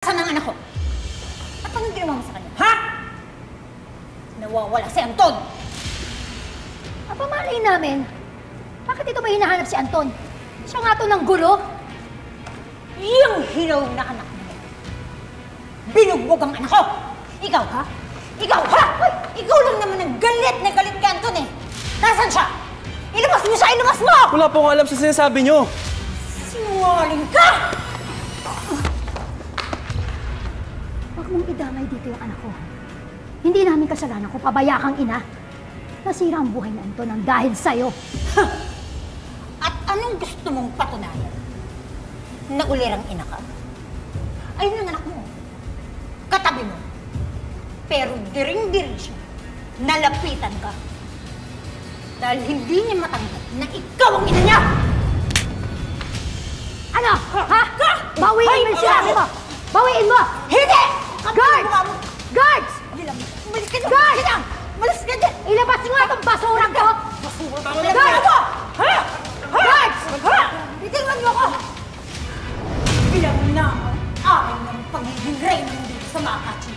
Saan ang anak ko? At anong ginawa mo sa kanya? Ha? Nawawala si Anton! Apa malay namin? Bakit ito ba hinahanap si Anton? Siya nga to ng gulo? Yung hilaw na anak mo. Binugbog ang anak ko! Ikaw ha? Ikaw ha? Hoy! Ikaw lang naman ang galit na galit kay Anton eh! Nasaan siya? Ilabas mo siya! Ilabas mo! Wala po akong alam sa sinasabi niyo. Sinungaling ka! Huwag mong idamay dito yung anak ko. Hindi namin kasalanan kung pabaya kang ina. Nasira ang buhay ni Anton ang dahil sa'yo. At anong gusto mong patunayan? Na ulirang ina ka? Ayun ang anak mo. Katabi mo. Pero diring-diri siya. Nalapitan ka. Dahil hindi niya matanggap na ikaw ang ina niya! Ano? Ha? Bawiin mo yung sinabi mo! Bawiin mo! Hindi! Guards! Guards! Umalis ka dyan! Guards! Umalis ka dyan! Ilabas mo nga itong basurang ko! Guards! Ha? Guards! Bitawan niyo ako! Bilang na ang amin ng pagiging reyna dito sa Makati.